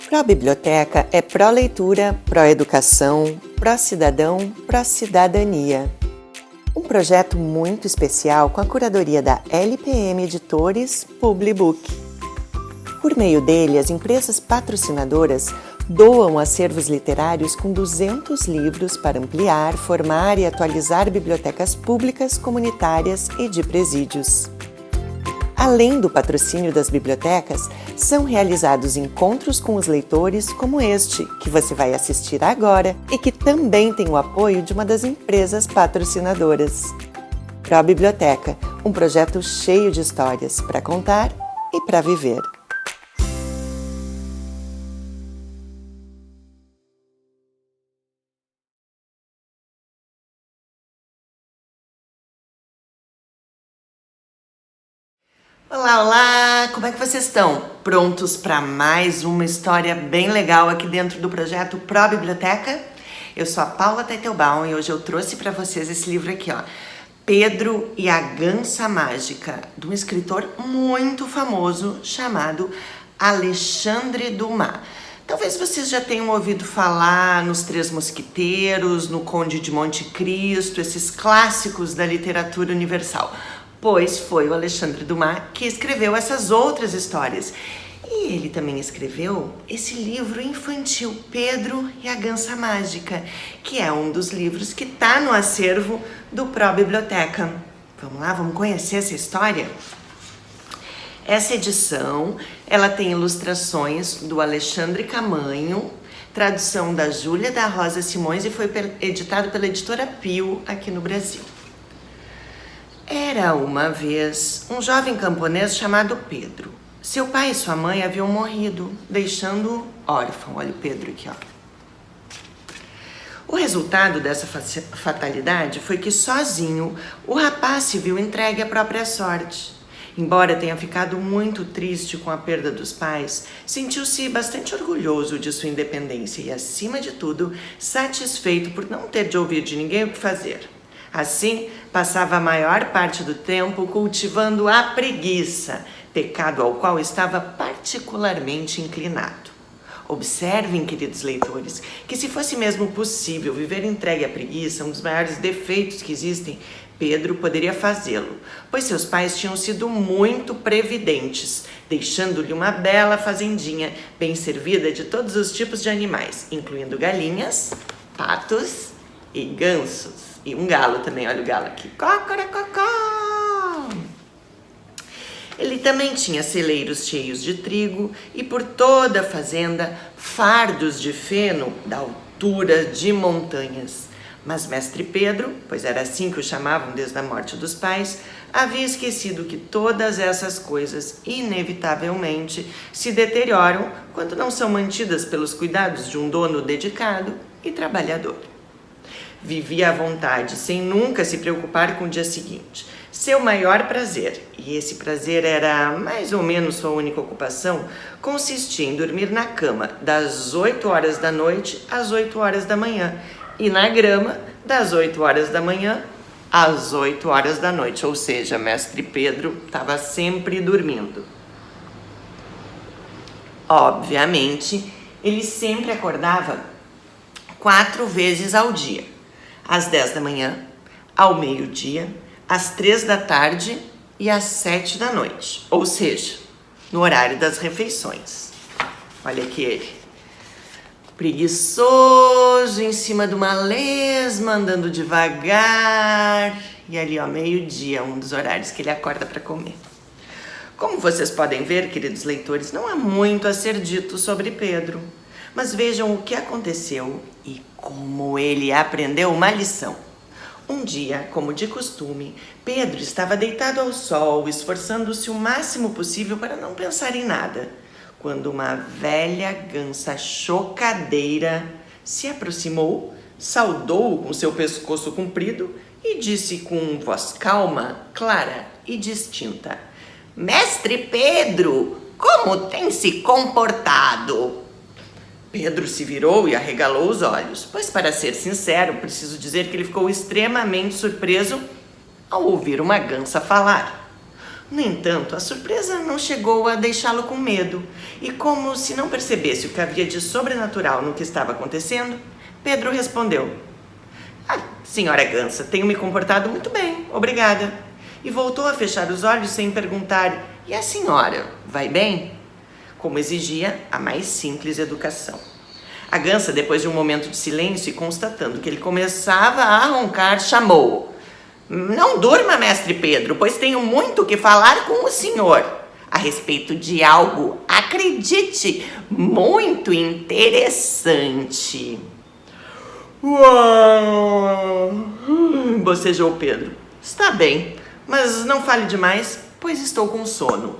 Pró-Biblioteca é pró-leitura, pró-educação, pró-cidadão, pró-cidadania. Um projeto muito especial com a curadoria da LPM Editores Publibook. Por meio dele, as empresas patrocinadoras doam acervos literários com 200 livros para ampliar, formar e atualizar bibliotecas públicas, comunitárias e de presídios. Além do patrocínio das bibliotecas, são realizados encontros com os leitores como este, que você vai assistir agora e que também tem o apoio de uma das empresas patrocinadoras. Pró-Biblioteca, um projeto cheio de histórias para contar e para viver. Olá, olá! Como é que vocês estão? Prontos para mais uma história bem legal aqui dentro do projeto Pró-Biblioteca? Eu sou a Paula Teitelbaum e hoje eu trouxe para vocês esse livro aqui, ó, Pedro e a Gansa Mágica, de um escritor muito famoso chamado Alexandre Dumas. Talvez vocês já tenham ouvido falar nos Três Mosquiteiros, no Conde de Monte Cristo, esses clássicos da literatura universal. Pois foi o Alexandre Dumas que escreveu essas outras histórias. E ele também escreveu esse livro infantil, Pedro e a Gansa Mágica, que é um dos livros que está no acervo do Pró-Biblioteca. Vamos lá, vamos conhecer essa história? Essa edição, ela tem ilustrações do Alexandre Camanho, tradução da Júlia da Rosa Simões e foi editado pela Editora Pio aqui no Brasil. Era uma vez um jovem camponês chamado Pedro. Seu pai e sua mãe haviam morrido, deixando-o órfão. Olha o Pedro aqui, ó. O resultado dessa fatalidade foi que sozinho o rapaz se viu entregue à própria sorte. Embora tenha ficado muito triste com a perda dos pais, sentiu-se bastante orgulhoso de sua independência e, acima de tudo, satisfeito por não ter de ouvir de ninguém o que fazer. Assim, passava a maior parte do tempo cultivando a preguiça, pecado ao qual estava particularmente inclinado. Observem, queridos leitores, que se fosse mesmo possível viver entregue à preguiça, um dos maiores defeitos que existem, Pedro poderia fazê-lo, pois seus pais tinham sido muito previdentes, deixando-lhe uma bela fazendinha, bem servida de todos os tipos de animais, incluindo galinhas, patos e gansos. E um galo também, olha o galo aqui. Cocorococó! Ele também tinha celeiros cheios de trigo e por toda a fazenda fardos de feno da altura de montanhas. Mas mestre Pedro, pois era assim que o chamavam desde a morte dos pais, havia esquecido que todas essas coisas inevitavelmente se deterioram quando não são mantidas pelos cuidados de um dono dedicado e trabalhador. Vivia à vontade, sem nunca se preocupar com o dia seguinte. Seu maior prazer, e esse prazer era mais ou menos sua única ocupação, consistia em dormir na cama das 8 horas da noite às 8 horas da manhã e na grama das 8 horas da manhã às 8 horas da noite. Ou seja, mestre Pedro estava sempre dormindo. Obviamente, ele sempre acordava 4 vezes ao dia. Às 10 da manhã, ao meio-dia, às 3 da tarde e às 7 da noite. Ou seja, no horário das refeições. Olha aqui ele. Preguiçoso, em cima de uma lesma, andando devagar. E ali, ó, meio-dia, um dos horários que ele acorda para comer. Como vocês podem ver, queridos leitores, não há muito a ser dito sobre Pedro. Mas vejam o que aconteceu e como ele aprendeu uma lição. Um dia, como de costume, Pedro estava deitado ao sol, esforçando-se o máximo possível para não pensar em nada, quando uma velha gansa chocadeira se aproximou, saudou-o com seu pescoço comprido e disse com voz calma, clara e distinta: "Mestre Pedro, como tem se comportado?" Pedro se virou e arregalou os olhos, pois, para ser sincero, preciso dizer que ele ficou extremamente surpreso ao ouvir uma gansa falar. No entanto, a surpresa não chegou a deixá-lo com medo, e como se não percebesse o que havia de sobrenatural no que estava acontecendo, Pedro respondeu: Senhora Gansa, tenho me comportado muito bem, obrigada. E voltou a fechar os olhos sem perguntar: e a senhora, vai bem? Como exigia a mais simples educação. A Gansa, depois de um momento de silêncio e constatando que ele começava a roncar, chamou: Não durma, mestre Pedro, pois tenho muito que falar com o senhor a respeito de algo, acredite, muito interessante. Uau! Bocejou Pedro. Está bem, mas não fale demais, pois estou com sono.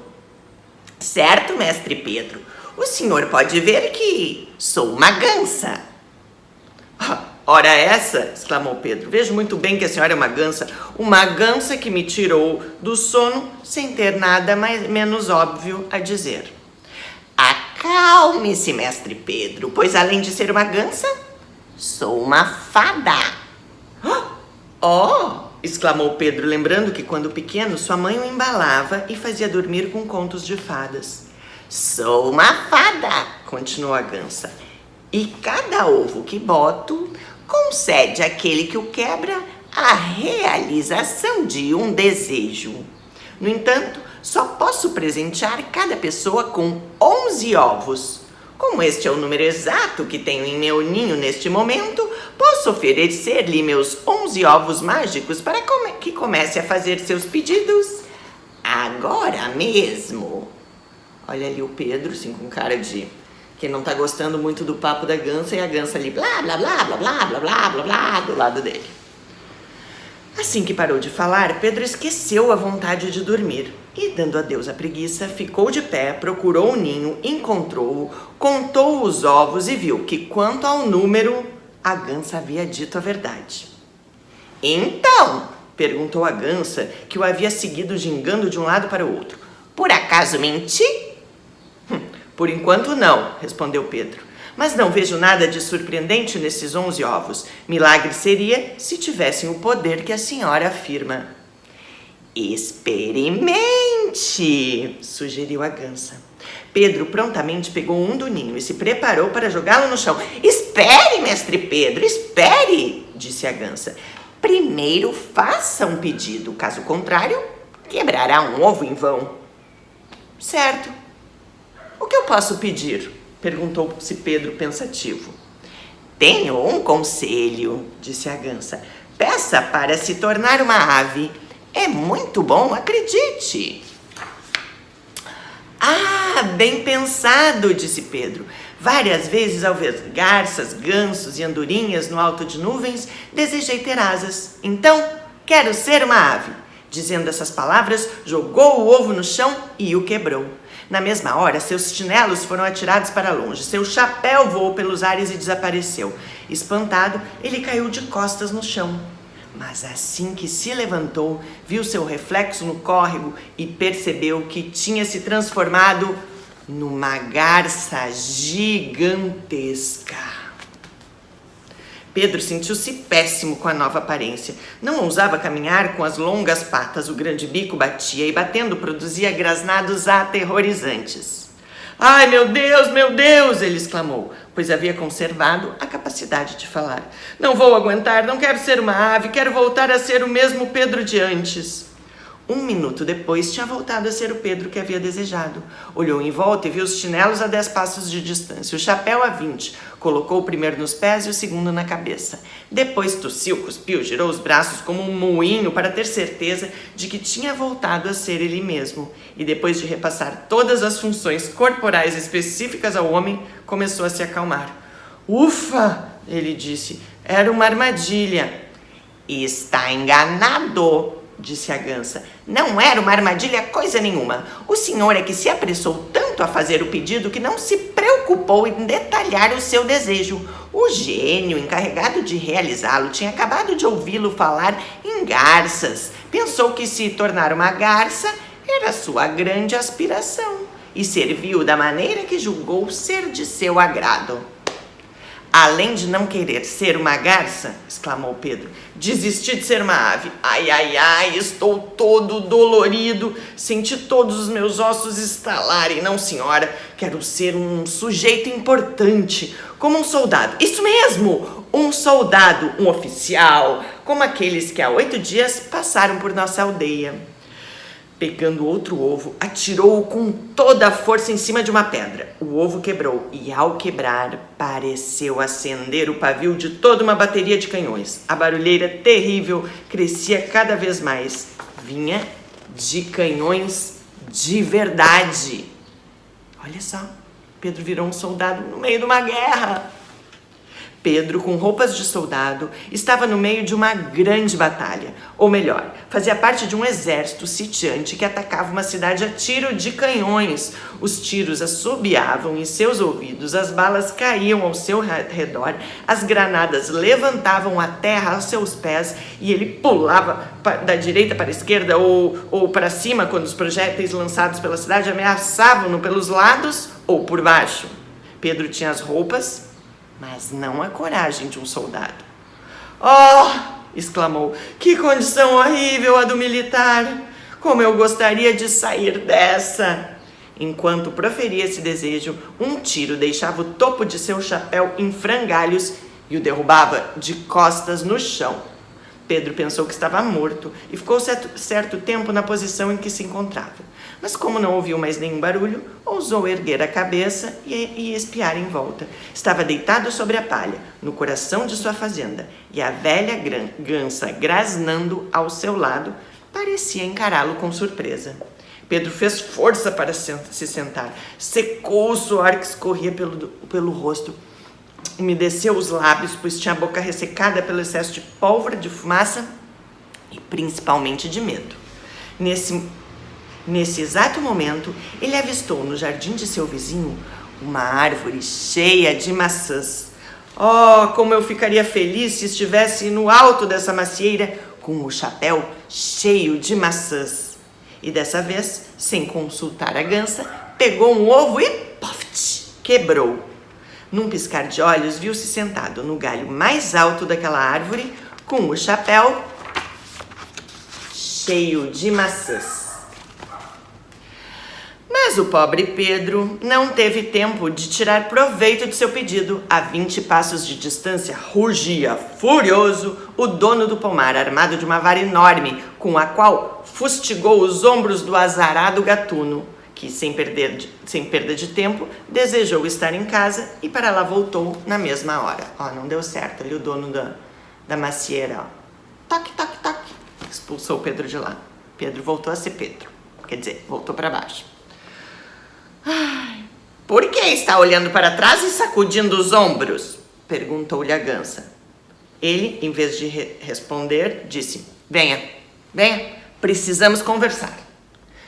Certo, mestre Pedro. O senhor pode ver que sou uma gansa. Ora essa, exclamou Pedro. Vejo muito bem que a senhora é uma gansa que me tirou do sono sem ter nada menos óbvio a dizer. Acalme-se, mestre Pedro, pois além de ser uma gansa, sou uma fada. Oh! Exclamou Pedro, lembrando que quando pequeno sua mãe o embalava e fazia dormir com contos de fadas. Sou uma fada, continuou a gansa, e cada ovo que boto concede àquele que o quebra a realização de um desejo. No entanto, só posso presentear cada pessoa com 11 ovos. Como este é o número exato que tenho em meu ninho neste momento, posso oferecer-lhe meus 11 ovos mágicos para que comece a fazer seus pedidos agora mesmo. Olha ali o Pedro, assim, com cara de que não tá gostando muito do papo da gansa, e a gansa ali, blá, blá, blá, blá, blá, blá, blá, blá, blá, do lado dele. Assim que parou de falar, Pedro esqueceu a vontade de dormir e, dando adeus à preguiça, ficou de pé, procurou o ninho, encontrou-o, contou os ovos e viu que, quanto ao número, a gansa havia dito a verdade. Então, perguntou a gansa, que o havia seguido gingando de um lado para o outro, por acaso menti? Por enquanto não, respondeu Pedro. Mas não vejo nada de surpreendente nesses 11 ovos. Milagre seria se tivessem o poder que a senhora afirma. Experimente, sugeriu a gansa. Pedro prontamente pegou um do ninho e se preparou para jogá-lo no chão. Espere, mestre Pedro, espere, disse a gansa. Primeiro faça um pedido, caso contrário, quebrará um ovo em vão. Certo. O que eu posso pedir? Perguntou-se Pedro pensativo. Tenho um conselho, disse a gansa. Peça para se tornar uma ave. É muito bom, acredite. Ah, bem pensado, disse Pedro. Várias vezes ao ver garças, gansos e andorinhas no alto de nuvens, desejei ter asas. Então, quero ser uma ave. Dizendo essas palavras, jogou o ovo no chão e o quebrou. Na mesma hora, seus chinelos foram atirados para longe, seu chapéu voou pelos ares e desapareceu. Espantado, ele caiu de costas no chão. Mas assim que se levantou, viu seu reflexo no córrego e percebeu que tinha se transformado numa garça gigantesca. Pedro sentiu-se péssimo com a nova aparência. Não ousava caminhar com as longas patas, o grande bico batia e batendo produzia grasnados aterrorizantes. Ai, meu Deus, ele exclamou, pois havia conservado a capacidade de falar. Não vou aguentar, não quero ser uma ave, quero voltar a ser o mesmo Pedro de antes. 1 minuto depois, tinha voltado a ser o Pedro que havia desejado. Olhou em volta e viu os chinelos a 10 passos de distância, o chapéu a 20. Colocou o primeiro nos pés e o segundo na cabeça. Depois tossiu, cuspiu, girou os braços como um moinho para ter certeza de que tinha voltado a ser ele mesmo. E depois de repassar todas as funções corporais específicas ao homem, começou a se acalmar. Ufa, ele disse, era uma armadilha. Está enganado, disse a gansa. Não era uma armadilha coisa nenhuma. O senhor é que se apressou tanto a fazer o pedido que não se preocupou em detalhar o seu desejo. O gênio encarregado de realizá-lo tinha acabado de ouvi-lo falar em garças. Pensou que se tornar uma garça era sua grande aspiração e serviu da maneira que julgou ser de seu agrado. Além de não querer ser uma garça, exclamou Pedro, desisti de ser uma ave. Ai, ai, ai, estou todo dolorido, senti todos os meus ossos estalarem. Não, senhora, quero ser um sujeito importante, como um soldado. Isso mesmo, um soldado, um oficial, como aqueles que há 8 dias passaram por nossa aldeia. Pegando outro ovo, atirou-o com toda a força em cima de uma pedra. O ovo quebrou e, ao quebrar, pareceu acender o pavio de toda uma bateria de canhões. A barulheira terrível crescia cada vez mais. Vinha de canhões de verdade. Olha só, Pedro virou um soldado no meio de uma guerra. Pedro, com roupas de soldado, estava no meio de uma grande batalha. Ou melhor, fazia parte de um exército sitiante que atacava uma cidade a tiro de canhões. Os tiros assobiavam em seus ouvidos, as balas caíam ao seu redor, as granadas levantavam a terra aos seus pés e ele pulava da direita para a esquerda ou para cima quando os projéteis lançados pela cidade ameaçavam-no pelos lados ou por baixo. Pedro tinha as roupas, mas não a coragem de um soldado. Oh! Exclamou. Que condição horrível a do militar! Como eu gostaria de sair dessa! Enquanto proferia esse desejo, um tiro deixava o topo de seu chapéu em frangalhos e o derrubava de costas no chão. Pedro pensou que estava morto e ficou certo tempo na posição em que se encontrava. Mas como não ouviu mais nenhum barulho, ousou erguer a cabeça e espiar em volta. Estava deitado sobre a palha, no coração de sua fazenda, e a velha gança, grasnando ao seu lado, parecia encará-lo com surpresa. Pedro fez força para se sentar, secou o suor que escorria pelo rosto, umedeceu os lábios, pois tinha a boca ressecada pelo excesso de pólvora, de fumaça e principalmente de medo. Nesse exato momento, ele avistou no jardim de seu vizinho uma árvore cheia de maçãs. Oh, como eu ficaria feliz se estivesse no alto dessa macieira com o chapéu cheio de maçãs. E dessa vez, sem consultar a gança, pegou um ovo e poft, quebrou. Num piscar de olhos, viu-se sentado no galho mais alto daquela árvore com o chapéu cheio de maçãs. Mas o pobre Pedro não teve tempo de tirar proveito de seu pedido. A 20 passos de distância, rugia furioso o dono do pomar, armado de uma vara enorme, com a qual fustigou os ombros do azarado gatuno, que, sem perda de tempo, desejou estar em casa e para lá voltou na mesma hora. Ó, não deu certo ali o dono da macieira, ó. Toque, toque, toque. Expulsou Pedro de lá. Pedro voltou a ser Pedro. Quer dizer, voltou para baixo. Ai, por que está olhando para trás e sacudindo os ombros? Perguntou-lhe a gança. Ele, em vez de responder, disse: venha, venha, precisamos conversar.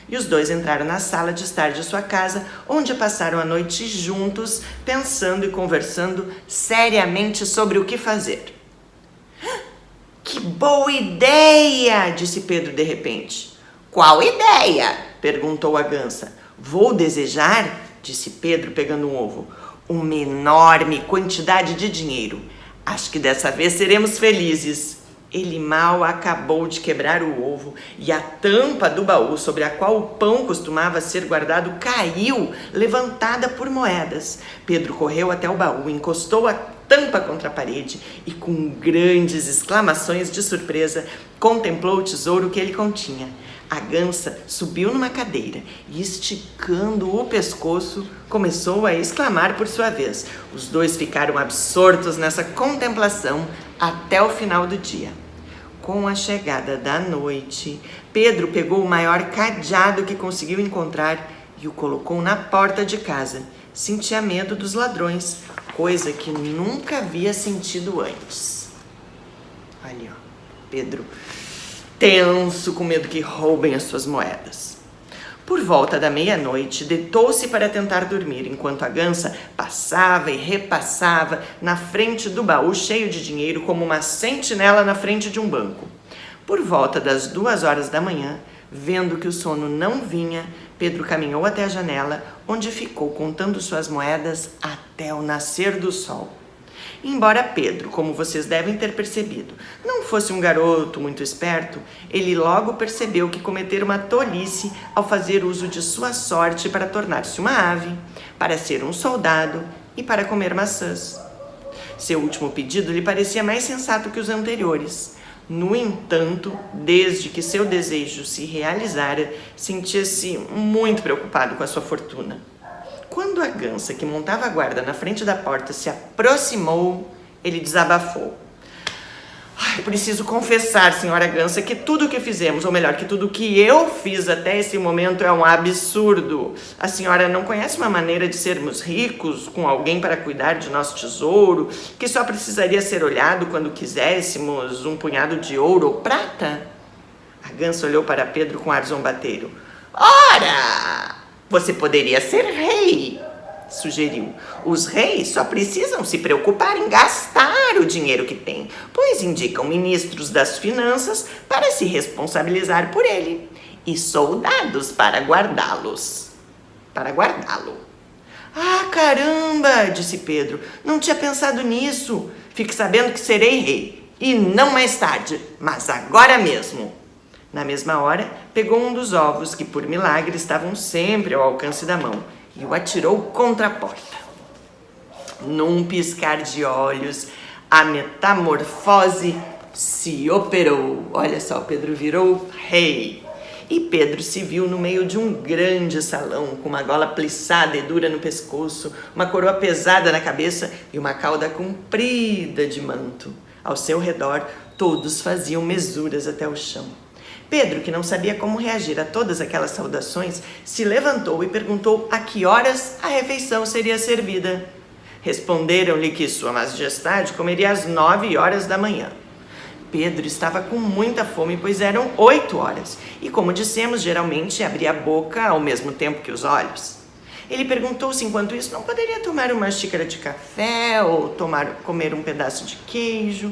E os dois entraram na sala de estar de sua casa, onde passaram a noite juntos, pensando e conversando seriamente sobre o que fazer. Que boa ideia! Disse Pedro de repente. Qual ideia? Perguntou a gança. Vou desejar, disse Pedro pegando um ovo, uma enorme quantidade de dinheiro. Acho que dessa vez seremos felizes. Ele mal acabou de quebrar o ovo e a tampa do baú sobre a qual o pão costumava ser guardado caiu, levantada por moedas. Pedro correu até o baú, encostou a tampa contra a parede e, com grandes exclamações de surpresa, contemplou o tesouro que ele continha. A gança subiu numa cadeira e, esticando o pescoço, começou a exclamar por sua vez. Os dois ficaram absortos nessa contemplação até o final do dia. Com a chegada da noite, Pedro pegou o maior cadeado que conseguiu encontrar e o colocou na porta de casa. Sentia medo dos ladrões, coisa que nunca havia sentido antes. Ali, ó, Pedro tenso, com medo que roubem as suas moedas. Por volta da meia-noite, deitou-se para tentar dormir, enquanto a gança passava e repassava na frente do baú cheio de dinheiro como uma sentinela na frente de um banco. Por volta das 2 horas da manhã, vendo que o sono não vinha, Pedro caminhou até a janela, onde ficou contando suas moedas até o nascer do sol. Embora Pedro, como vocês devem ter percebido, não fosse um garoto muito esperto, ele logo percebeu que cometera uma tolice ao fazer uso de sua sorte para tornar-se uma ave, para ser um soldado e para comer maçãs. Seu último pedido lhe parecia mais sensato que os anteriores. No entanto, desde que seu desejo se realizara, sentia-se muito preocupado com a sua fortuna. Quando a gansa que montava a guarda na frente da porta se aproximou, ele desabafou. Preciso confessar, senhora gansa, que tudo o que fizemos, ou melhor, que tudo o que eu fiz até esse momento é um absurdo. A senhora não conhece uma maneira de sermos ricos, com alguém para cuidar de nosso tesouro, que só precisaria ser olhado quando quiséssemos um punhado de ouro ou prata? A gansa olhou para Pedro com ar zombateiro. Ora, você poderia ser rei, sugeriu. Os reis só precisam se preocupar em gastar o dinheiro que têm, pois indicam ministros das finanças para se responsabilizar por ele e soldados para guardá-lo. Ah, caramba, disse Pedro, não tinha pensado nisso. Fique sabendo que serei rei, e não mais tarde, mas agora mesmo. Na mesma hora, pegou um dos ovos que, por milagre, estavam sempre ao alcance da mão e o atirou contra a porta. Num piscar de olhos, a metamorfose se operou. Olha só, Pedro virou rei. E Pedro se viu no meio de um grande salão, com uma gola plissada e dura no pescoço, uma coroa pesada na cabeça e uma cauda comprida de manto. Ao seu redor, todos faziam mesuras até o chão. Pedro, que não sabia como reagir a todas aquelas saudações, se levantou e perguntou a que horas a refeição seria servida. Responderam-lhe que Sua Majestade comeria às 9 horas da manhã. Pedro estava com muita fome, pois eram 8 horas, e como dissemos, geralmente abria a boca ao mesmo tempo que os olhos. Ele perguntou se enquanto isso não poderia tomar uma xícara de café ou comer um pedaço de queijo.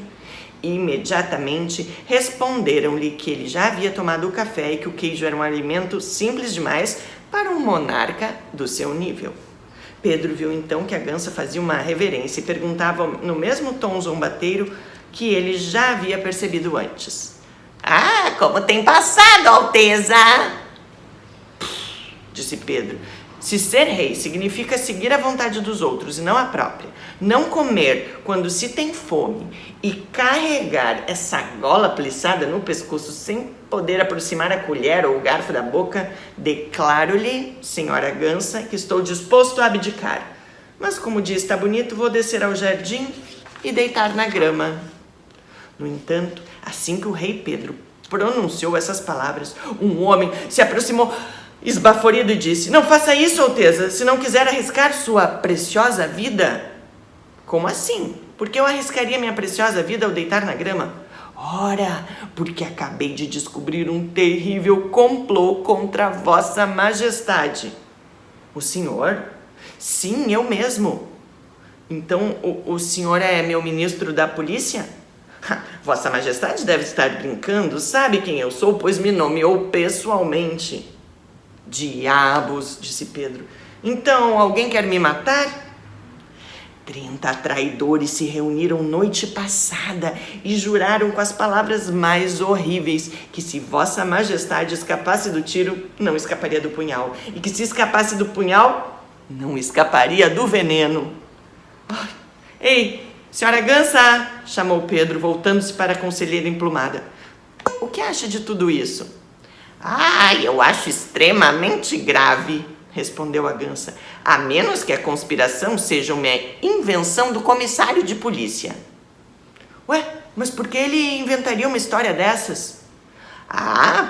Imediatamente responderam-lhe que ele já havia tomado o café e que o queijo era um alimento simples demais para um monarca do seu nível. Pedro viu então que a gansa fazia uma reverência e perguntava no mesmo tom zombateiro que ele já havia percebido antes. Ah, como tem passado, Alteza! Disse Pedro. Se ser rei significa seguir a vontade dos outros e não a própria, não comer quando se tem fome e carregar essa gola plissada no pescoço sem poder aproximar a colher ou o garfo da boca, declaro-lhe, senhora gansa, que estou disposto a abdicar. Mas como o dia está bonito, vou descer ao jardim e deitar na grama. No entanto, assim que o rei Pedro pronunciou essas palavras, um homem se aproximou esbaforido e disse: não faça isso, Alteza, se não quiser arriscar sua preciosa vida. Como assim? Por que eu arriscaria minha preciosa vida ao deitar na grama? Ora, porque acabei de descobrir um terrível complô contra Vossa Majestade. O senhor? Sim, eu mesmo. Então, o senhor é meu ministro da polícia? Vossa Majestade deve estar brincando, sabe quem eu sou, pois me nomeou pessoalmente. Diabos, disse Pedro. Então, alguém quer me matar? 30 traidores se reuniram noite passada e juraram com as palavras mais horríveis que se Vossa Majestade escapasse do tiro, não escaparia do punhal, e que se escapasse do punhal, não escaparia do veneno. Ai, ei, senhora Gansa, chamou Pedro, voltando-se para a conselheira emplumada. O que acha de tudo isso? Eu acho extremamente grave, respondeu a gansa, a menos que a conspiração seja uma invenção do comissário de polícia. Ué, mas por que ele inventaria uma história dessas?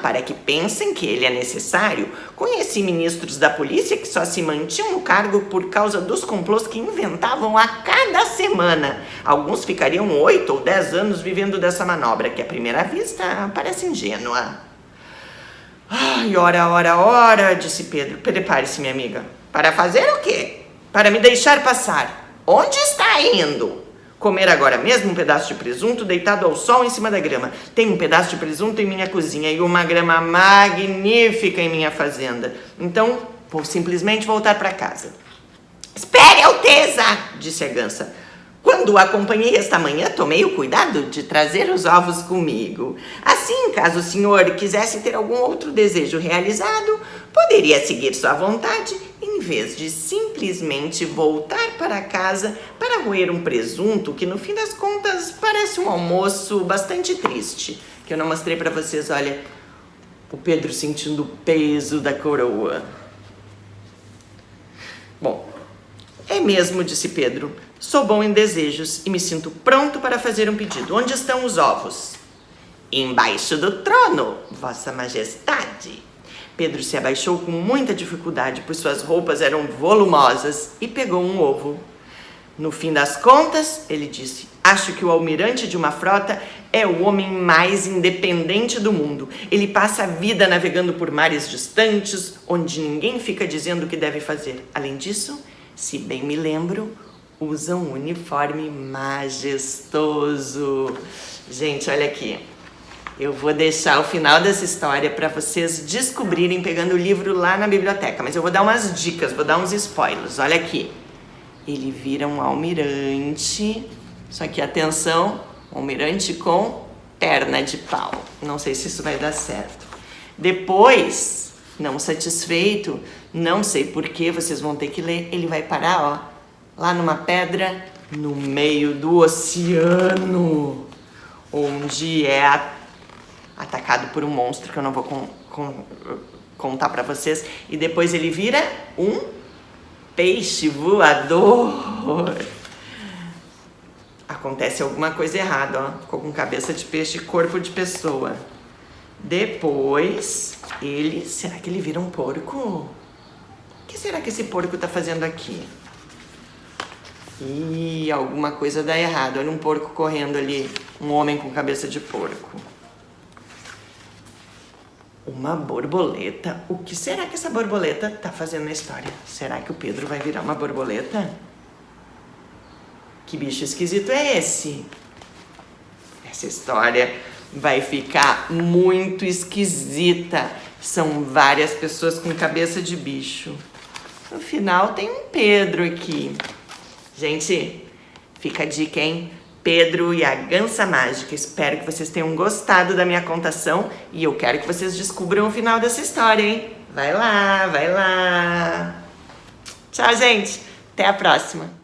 Para que pensem que ele é necessário. Conheci ministros da polícia que só se mantinham no cargo por causa dos complôs que inventavam a cada semana. Alguns ficariam 8 ou 10 anos vivendo dessa manobra, que à primeira vista parece ingênua. Ora, disse Pedro. Prepare-se, minha amiga. Para fazer o quê? Para me deixar passar. Onde está indo? Comer agora mesmo um pedaço de presunto deitado ao sol em cima da grama. Tem um pedaço de presunto em minha cozinha e uma grama magnífica em minha fazenda. Então, vou simplesmente voltar para casa. Espere, Alteza, disse a gansa. Quando o acompanhei esta manhã, tomei o cuidado de trazer os ovos comigo. Assim, caso o senhor quisesse ter algum outro desejo realizado, poderia seguir sua vontade, em vez de simplesmente voltar para casa para roer um presunto que, no fim das contas, parece um almoço bastante triste. Que eu não mostrei para vocês, olha, o Pedro sentindo o peso da coroa. Bom, é mesmo, disse Pedro. Sou bom em desejos e me sinto pronto para fazer um pedido. Onde estão os ovos? Embaixo do trono, Vossa Majestade. Pedro se abaixou com muita dificuldade, pois suas roupas eram volumosas, e pegou um ovo. No fim das contas, ele disse, acho que o almirante de uma frota é o homem mais independente do mundo. Ele passa a vida navegando por mares distantes, onde ninguém fica dizendo o que deve fazer. Além disso, se bem me lembro, usa um uniforme majestoso. Gente, olha aqui. Eu vou deixar o final dessa história para vocês descobrirem pegando o livro lá na biblioteca. Mas eu vou dar umas dicas, vou dar uns spoilers. Olha aqui. Ele vira um almirante. Só que, atenção, um almirante com perna de pau. Não sei se isso vai dar certo. Depois, não satisfeito, não sei porquê, vocês vão ter que ler. Ele vai parar, ó, lá numa pedra no meio do oceano, onde é atacado por um monstro que eu não vou contar pra vocês. E depois ele vira um peixe voador. Acontece alguma coisa errada, ó. Ficou com cabeça de peixe e corpo de pessoa. Depois, será que ele vira um porco? O que será que esse porco tá fazendo aqui? Ih, alguma coisa dá errado. Olha um porco correndo ali. Um homem com cabeça de porco. Uma borboleta. O que será que essa borboleta tá fazendo na história? Será que o Pedro vai virar uma borboleta? Que bicho esquisito é esse? Essa história vai ficar muito esquisita. São várias pessoas com cabeça de bicho. No final tem um Pedro aqui. Gente, fica a dica, hein? Pedro e a Gansa Mágica. Espero que vocês tenham gostado da minha contação e eu quero que vocês descubram o final dessa história, hein? Vai lá, vai lá. Tchau, gente. Até a próxima.